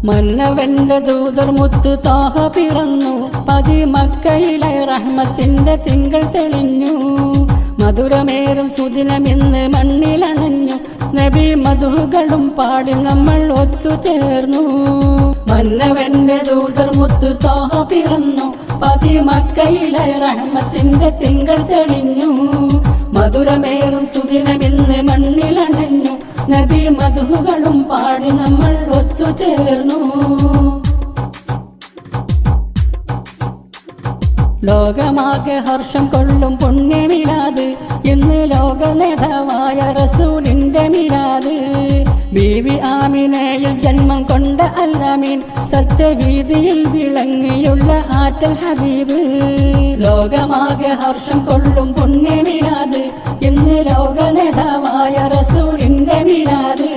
മന്നവന്റെ ദൂതർ മുത്തു ത്വാഹ പിറന്നു. മക്കയിലെ റഹ്മത്തിന്റെ തിങ്കൾ തെളിഞ്ഞു. മധുരമേറും സുദിനമിന്ന് മണ്ണിലണഞ്ഞു. നബി മധുകളും പാടി നമ്മൾ ഒത്തുചേർന്നു. മന്നവന്റെ ദൂതർ മുത്തു ത്വാഹ പിറന്നു. മക്കയിലെ റഹ്മത്തിന്റെ തിങ്കൾ തെളിഞ്ഞു. മധുരമേറും സുദിനമിന്ന് മണ്ണിലണഞ്ഞു. നബി മധുകളും പാടി നമ്മൾ ഒത്തുചേർന്നു. ലോകമാകെ ഹർഷം കൊള്ളും പുണ്യമിലാത്. ഇന്ന് ലോക നേതാവായ റസൂലിന്റെ മിലാദ്. ബീവി ആമിനയിൽ ജന്മം കൊണ്ട അൽ-അമീൻ. സത്യവീതിയിൽ വിളങ്ങിയുള്ള ആറ്റൽ ഹബീബ്. ലോകമാകെ ഹർഷം കൊള്ളും പുണ്യമിലാത്. ഇന്ന് ലോക നേതാവായ റസൂലിന്റെ മിലാദ്.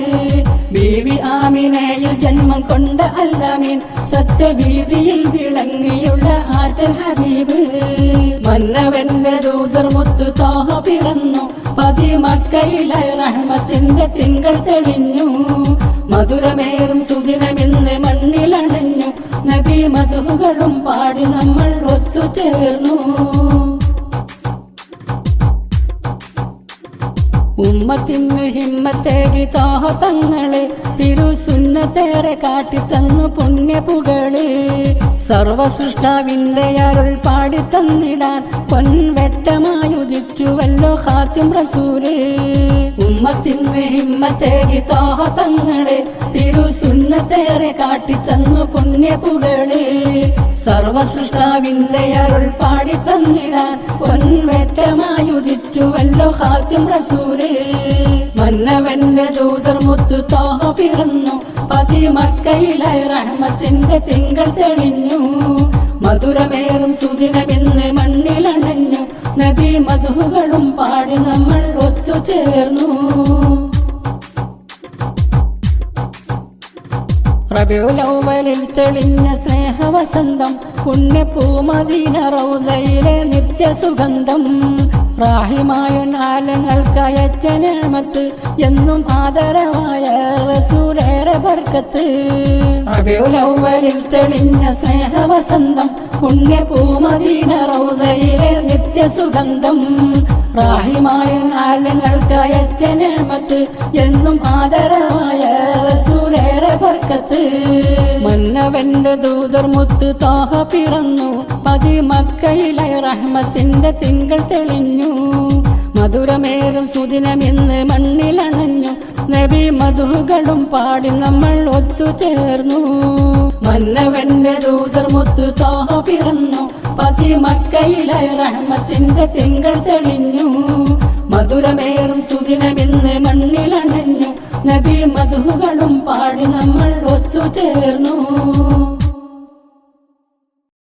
ബീവി ആമിനയിൽ ജന്മം കൊണ്ട അൽ-അമീൻ. സത്യവീതിയിൽ വിളങ്ങിയുള്ള ആറ്റൽ ഹബീബ്. മന്നവന്റെ ദൂതർ മുത്തു ത്വാഹ പിറന്നു. മക്കയിലെ റഹ്മത്തിന്റെ തിങ്കൾ തെളിഞ്ഞു. മധുരമേറും സുദിനമിന്ന് മണ്ണിലണഞ്ഞു. നബി മധുകളും പാടി നമ്മൾ ഒത്തുചേർന്നു. ഉമ്മത്തിന് ഹിമ്മത്തേകി ത്വാഹ തങ്ങള്. തിരുസുന്നത്തേറെ കാട്ടിത്തന്നു പുണ്യപുകള്. സർവസൃഷ്ടാവിന്റെ അരുൾ പാടിത്തന്നിടാൻ പൊൻവെട്ടമായുദിച്ചുവല്ലോ ഖാത്തിം റസൂല്. ഉമ്മത്തിന് ഹിമ്മത്തേകി ത്വാഹ തങ്ങള്. തിരുസുന്നത്തേറെ കാട്ടിത്തന്നു പുണ്യപുകള്. സർവസൃഷ്ടാവിന്റെ അരുൾ പാടിത്തന്നിടാൻ പൊൻവെട്ടമായുദിച്ചുവല്ലോ ഖാത്തിം റസൂല്. മന്നവന്റെ ദൂതർ മുത്തു ത്വാഹ പിറന്നു. മക്കയിലെ റഹ്മത്തിന്റെ തിങ്കൾ തെളിഞ്ഞു. മധുരമേറും സുദിനമിന്ന് മണ്ണിലണഞ്ഞു. നബി മധുകളും പാടി നമ്മൾ ഒത്തുചേർന്നു. റബീഉൽ അവ്വലിൽ തെളിഞ്ഞ സ്നേഹവസന്തം. പുണ്യപൂമദീന റൗദയിലെ നിത്യസുഗന്ധം. റാഹിമായൻ ആലങ്ങൾക്കയച്ച നിഅമത്ത്. എന്നും ആദരവായ റസൂലേറെ ബർക്കത്ത്. റബീഉൽ അവ്വലിൽ തെളിഞ്ഞ സ്നേഹവസന്തം. പുണ്യപൂമദീന റൗദയിലെ നിത്യസുഗന്ധം. റാഹിമായൻ ആലങ്ങൾക്കയച്ച നിഅമത്ത്. എന്നും ആദരവായ റസൂലേറെ ബർക്കത്ത്. മന്നവന്റെ ദൂതർ മുത്തു ത്വാഹ പിറന്നു. മക്കയിലെ റഹ്മത്തിന്റെ തിങ്കൾ തെളിഞ്ഞു. മധുരമേറും സുദിനമിന്ന് മണ്ണിലണഞ്ഞു. നബി മധുകളും പാടി നമ്മൾ ഒത്തുചേർന്നു. മന്നവന്റെ ദൂതർ മുത്തു ത്വാഹ പിറന്നു. മക്കയിലെ റഹ്മത്തിന്റെ തിങ്കൾ തെളിഞ്ഞു. മധുരമേറും സുദിനമിന്ന് മണ്ണിലണഞ്ഞു. നബി മധുകളും പാടി നമ്മൾ ഒത്തുചേർന്നു.